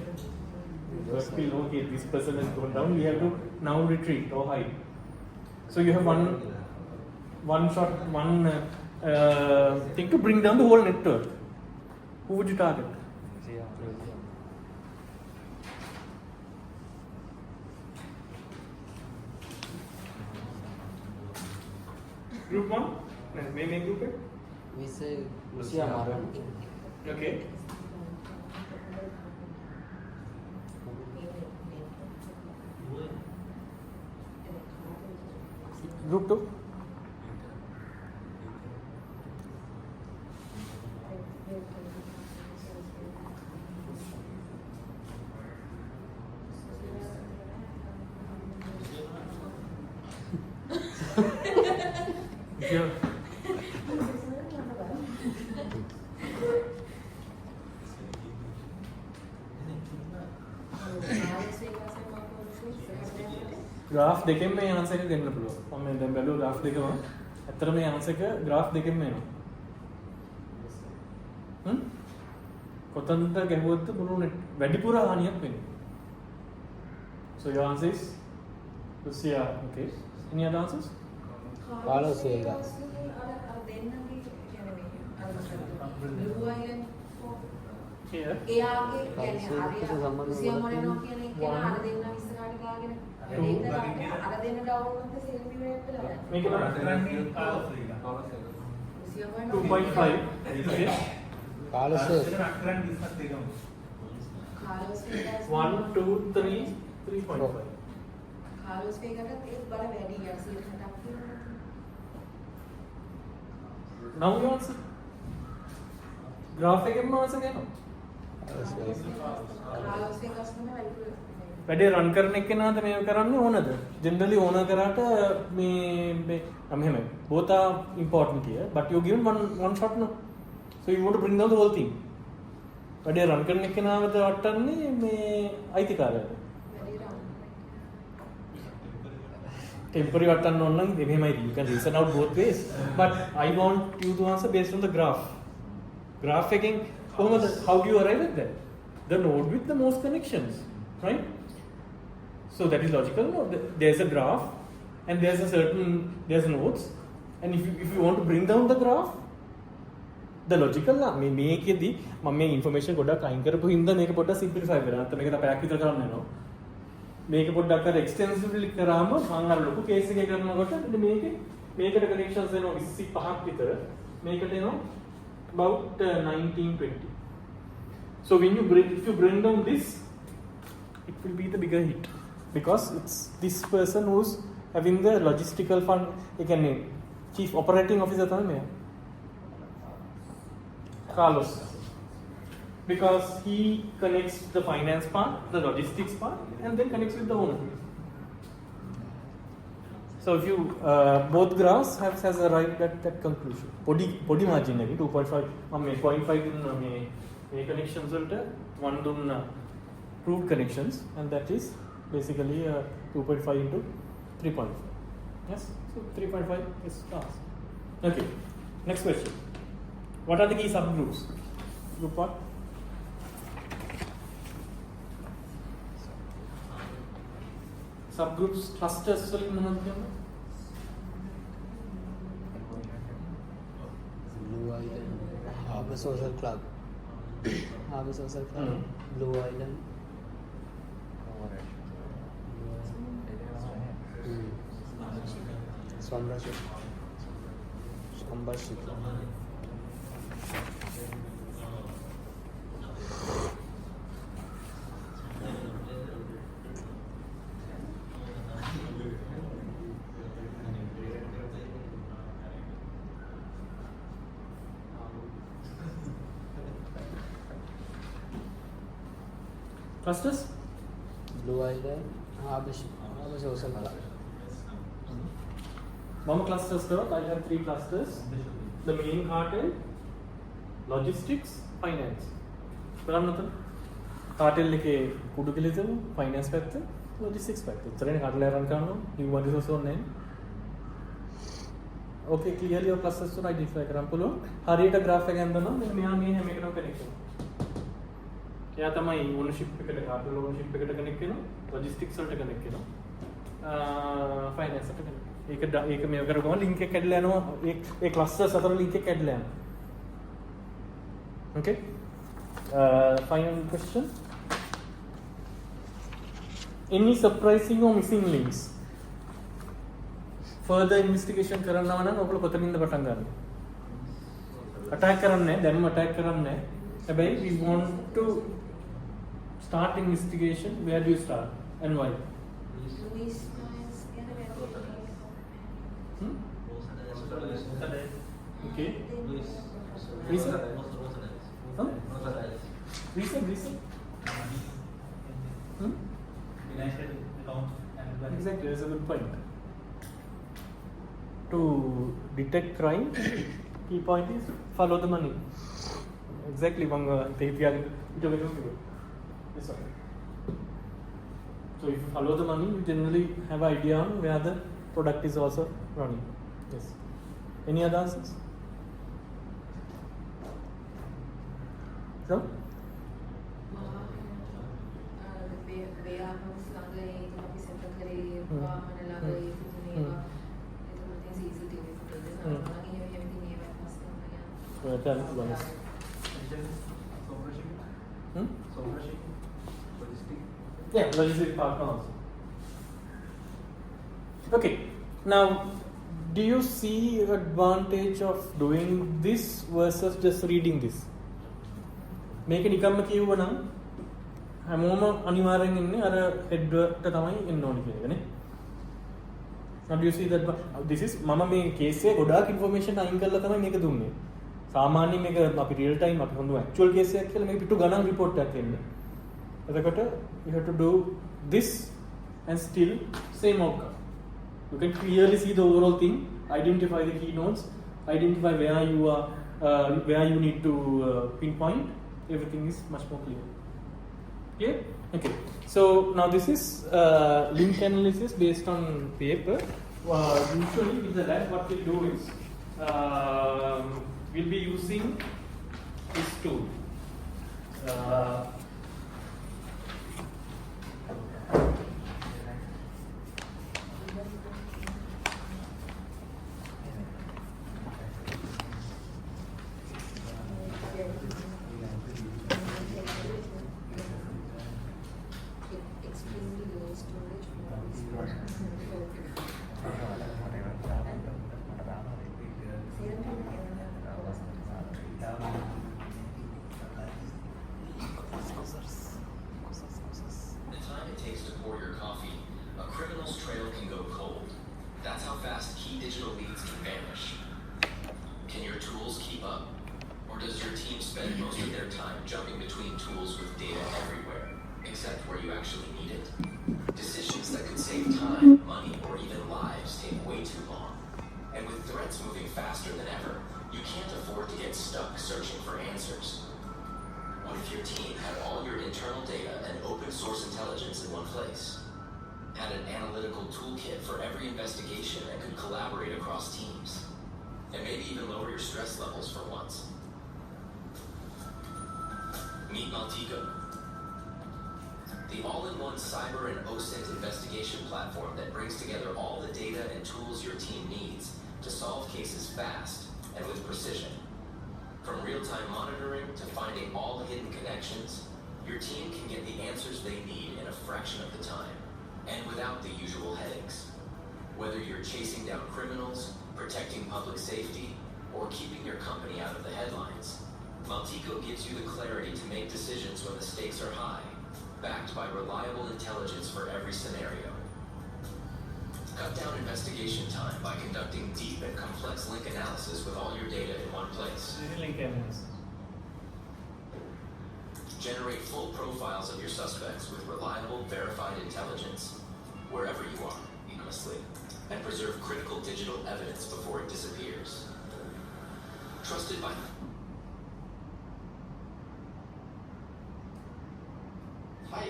Network will know, okay, this person has gone down, we have to now retreat or hide. So you have one thing to bring down the whole network. Who would you target? Group 1? Main group it?
We say Lucia Maran.
Okay. Group 2? Yeah. graph දෙකෙන් මේ answer එක දෙන්න පුළුවන්. මම දැන් බැලුවා graph දෙකම. ඇත්තට මේ answer එක graph දෙකෙන්ම එනවා. කොතනද ගැහුවොත් මොනුනේ වැඩිපුර හානියක් වෙන්නේ. So your answer is Lucia. Okay. Any other answers?
Carlos Vega.
Here.
එයාගේ කියන්නේ හරියට සිය මොනේනෝ කියන එක අර දෙන්න ඉස්සරහට ගාගෙන අර දෙන්න ඩවුන් වුණත් සෙල්ෆි වෙලට වෙලා
Make it 2.5. Okay.
Carlos Vega.
කාලෝස් වේගස්
1, 2, 3, 3.5.
කාලෝස් වේගකට ඒක බල වැඩි යට 60ක් කියනවා.
Now you answer. graph එකෙන්ම answer කරනවා.
Carlos Vega.
කාලෝස් වේගස් නේ වැඩිපුර
වැඩේ රන් කරන එක්කෙනාද මේක කරන්න ඕනද? ජෙනරලි ඕන කරාට මේ මෙහෙමයි. both are important here but you given one shot no. So you want to bring down the whole thing. වැඩේ රන් කරන එක්කෙනාවද වටන්නේ මේ අයිතිකාරයද? temporary වටන්න ඕන නම් මෙහෙමයි. You can reason out both ways but I want you to answer based on the graph. graph එකෙන් කොහොමද how do you arrive at that? The node with the most connections, right? So that is logical. No, there's a graph and there's nodes and if you want to bring down the graph, the logical මේ මේකෙදි මම මේ information ගොඩක් අයින් කරපු හින්දා මේක පොඩ්ඩක් simplify වෙනවා. නැත්නම් මේක තව පැයක් විතර කරන්න යනවා. මේක පොඩ්ඩක් අර extensively කරාම මම අර ලොකු case එකේ කරනකොට මේකට connections එනවා 25ක් විතර. මේකට එනවා about 19-20. So when you if you bring down this, it will be the bigger hit because it's this person who's having the logistical fund. Again, chief operating officer තමයි Carlos, because he connects the finance part, the logistics part, and then connects with the owner. So if you both graphs has arrived at that conclusion. Body margin 2.5. මේ 0.5 දුන්න මේ connections වලට 1 දුන්න proved connections and that is basically 2.5 into 3.5. Yes, so 3.5 is class. Okay, next question. What are the key subgroups? Group what? Subgroups clusters වලින් මොනවද කියන්නේ?
Blue Island. Harbour Social Club. Harbour Social Club. Blue Island. Swampship.
Clusters?
Blue Island, Harbour Social Club.
Mama clusters කරොත් I have 3 clusters. The main cartel, logistics, finance. බලන්න උතන. cartel එකේ කුඩු කෙලෙසම finance පැත්ත, logistics පැත්ත. උතරනේ cartel එක run කරනවා. human resource ඕනේ නැහැ. Okay, clearly your clusters to identify කරන්න පුළුවන්. හරියට graph එක ඇඳනවා. මෙන්න මෙහා මේ හැම එකටම connect වෙනවා. එයා තමයි ownership එකට cartel ownership එකට connect වෙනවා. logistics වලට connect වෙනවා. finance එකට connect. ඒක මේ කරගම link එක කැඩලා යනවා. ඒ clusters අතර link එක කැඩලා යනවා. Okay? Final question. Any surprising or missing links? Further investigation කරනවා නම් ඔයගොල්ලෝ කොතනින්ද පටන් ගන්න? attack කරන්නේ නැහැ. දැන්ම attack කරන්නේ නැහැ. හැබැයි we want to start investigation. Where do you start and why? Okay. Reason? Huh? Reason? Exactly, that's a good point. To detect crime, key point is follow the money. Exactly, this one. So if you follow the money, you generally have an idea on where the product is also running. Yes. Any other answers? No? Yeah, logistic partner also. Okay, now do you see advantage of doing this versus just reading this? මේක නිකම්ම කියවනම් හැමෝම අනිවාර්යෙන් ඉන්නේ අර head එකට තමයි එන්න ඕනේ කියන එකනේ. Now do you see that this is මම මේ කේස් එකේ ගොඩාක් information අයින් කරලා තමයි මේක දුන්නේ. සාමාන්‍යයෙන් මේක අපි real time අපි හොඳ actual case එකක් කියලා මේක පිටු ගණන් report එකක් එන්නේ. එතකොට you have to do this and still same outcome. You can clearly see the overall thing, identify the key nodes, identify where you are, where you need to pinpoint. Everything is much more clear. Clear? Okay. So now this is link analysis based on paper. Usually with the lab, what we'll do is we'll be using this tool.
Meet Maltico, the all-in-one cyber and OSINT investigation platform that brings together all the data and tools your team needs to solve cases fast and with precision. From real-time monitoring to finding all hidden connections, your team can get the answers they need in a fraction of the time and without the usual headaches. Whether you're chasing down criminals, protecting public safety, or keeping your company out of the headlines, Maltico gives you the clarity to make decisions when the stakes are high, backed by reliable intelligence for every scenario. Cut down investigation time by conducting deep and complex link analysis with all your data in one place.
Link analysis.
Generate full profiles of your suspects with reliable, verified intelligence, wherever you are, honestly, and preserve critical digital evidence before it disappears. Trusted by...
Hi,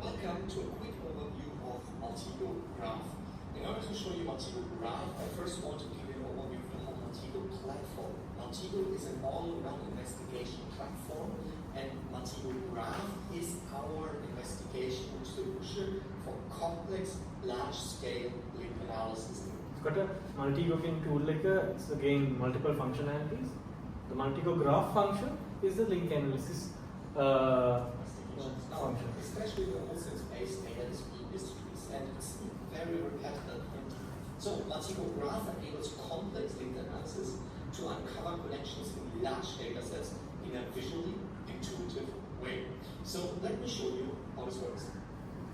welcome to a quick overview of Montego Graph. In order to show you Montego Graph, I first want to give you an overview of the whole Montego platform. Montego is an all-around investigation platform, and Montego Graph is our investigation solution for complex, large-scale link analysis.
It's got a multi-looking tool like it's again multiple functionalities. The Montego Graph function is the link analysis function.
Especially the OSINT-based data industries, and it's very repetitive. So Montego Graph enables complex link analysis to uncover connections in large data sets in a visually intuitive way. So let me show you how this works.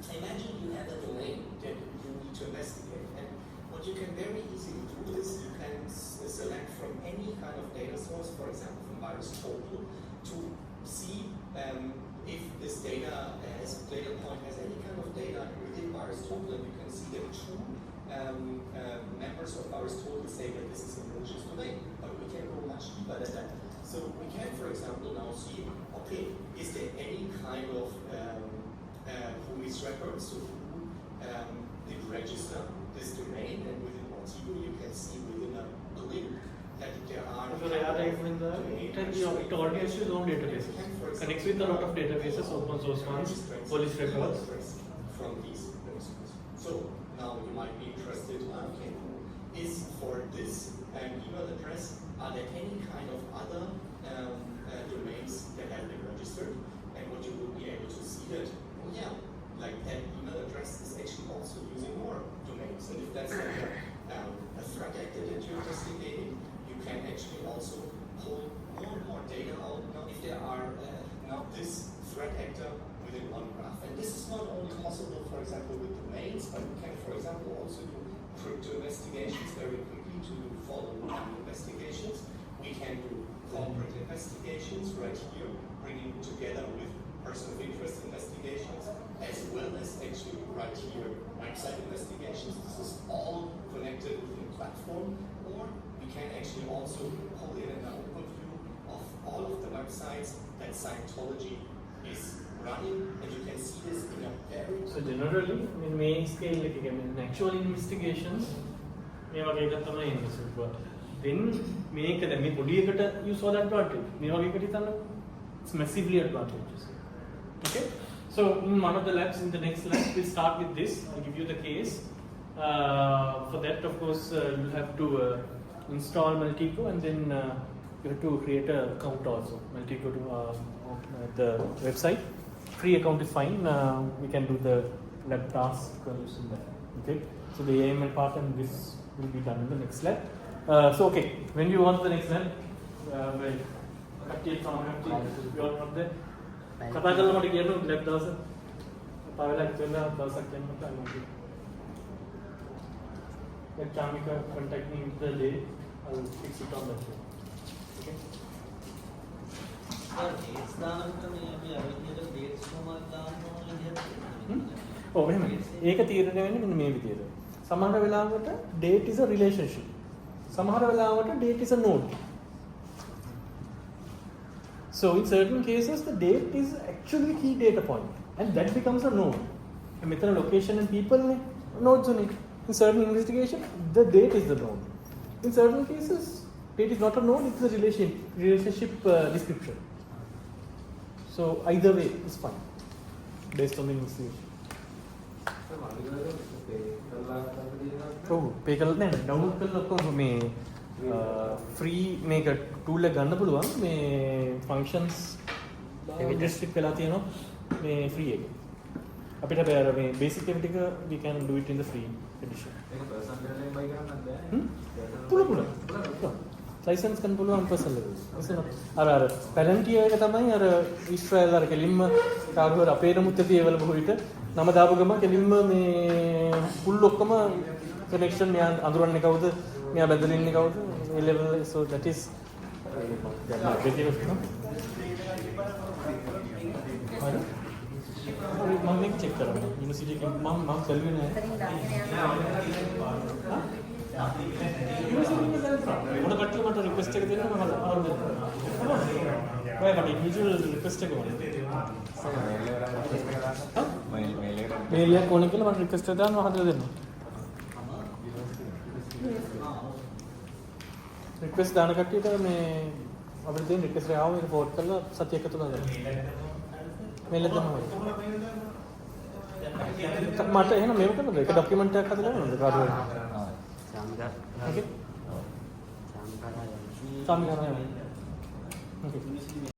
Imagine you have a domain that you need to investigate, and what you can very easily do is you can select from any kind of data source, for example from VirusTotal, to see if this data point has any kind of data within VirusTotal, and you can see that two members of VirusTotal say that this is a malicious domain, but we can go much deeper than that. So we can, for example, now see, okay, is there any kind of who is record, so who did register this domain, and within Montego you can see within a link that there are...
So it already has its own databases. Connects with a lot of databases, open source ones, police records.
From these sources. So now you might be interested, okay, is for this email address, are there any kind of other domains that have been registered? And what you will be able to see that, oh yeah, like that email address is actually also using more domains. And if that's like a threat actor that you're investigating, you can actually also pull more and more data out. Now, if there are now this threat actor within one graph, and this is not only possible, for example, with domains, but we can, for example, also do crypto investigations very quickly to follow investigations. We can do corporate investigations right here, bringing together with person of interest investigations, as well as actually right here website investigations. This is all connected within the platform, or we can actually also pull in an overview of all of the websites that Scientology is running, and you can see this in a very...
So generally, in main scale, like in actual investigations, then make you saw that advantage. It's massively advantageous. Okay? So in one of the labs, in the next lab, we'll start with this. I'll give you the case. For that, of course, you'll have to install Multico, and then you have to create an account also. Multico to the website. Free account is fine. We can do the lab task using that. Okay. So the AML part and this will be done in the next lab. So okay, when you want the next lab, you all not there. කතා කරලා මට කියන්න lab දවස තව වෙලාවක් ඉතලා දවසක් යනකොට අනිත් like Chamika contact me with the day, I'll fix it on that day. Okay?
dates දානකොට මේ අපි අවිද්‍යාවට dates කොහොමද දාන්න ඕන විදිහට
ඔව් එහෙම. ඒක තීරණය වෙන්නේ මෙන්න මේ විදිහට. සමහර වෙලාවට date is a relationship. සමහර වෙලාවට date is a node. So in certain cases, the date is actually key data point, and that becomes a node. And with the location and people, nodes on it. In certain investigation, the date is the node. In certain cases, date is not a node; it's a relationship description. So either way is fine, based on the investigation. Oh, pay කළා නෑ. download කළා ඔක්කොම මේ free මේක tool එක ගන්න පුළුවන් මේ functions restrict වෙලා තියෙනවා මේ free එක. අපිට බෑ මේ basic එක ටික we can do it in the free edition.
ඒක personal level එකෙන් buy කරන්නත් බෑ.
පුළුවන්. license ගන්න පුළුවන් personal level. අර Palantir එක තමයි අර Israel අර කෙලින්ම කාරුවර අපේ නමුත් ඇති ඒවල බොහෝ විට නම දාපු ගම කෙලින්ම මේ full ඔක්කොම connection මෙයා අඳුරන්නේ කවුද මෙයා බැඳලා ඉන්නේ කවුද මේ level so that is හරි. හරි මම මේක චෙක් කරන්න. යුනිවර්සිටි එකෙන් මම කල්වේ නෑ. මොන කට්ටිය මට රික්වෙස්ට් එක දෙන්න මම අරන් දෙන්න. ඔය මට ඉන්ඩිවිජුවල් රික්වෙස්ට් එක ඕනේ. මේල් එකක් ඕනේ කියලා මට රික්වෙස්ට් එක දාන්න මම හදලා දෙන්න. රික්වෙස්ට් දාන කට්ටියට මේ අපිට දෙන රික්වෙස්ට් එක ආවම ඒක ෆෝර්වර්ඩ් කරලා සතියක් ඇතුළත දාන්න. මේල් එක දාන්න ඕනේ. මට එහෙනම් මේක කරන්නද? ඒක ડોකියුමන්ට් එකක් හදලා නේද කාඩ් වල? Okay. Samikara. Okay.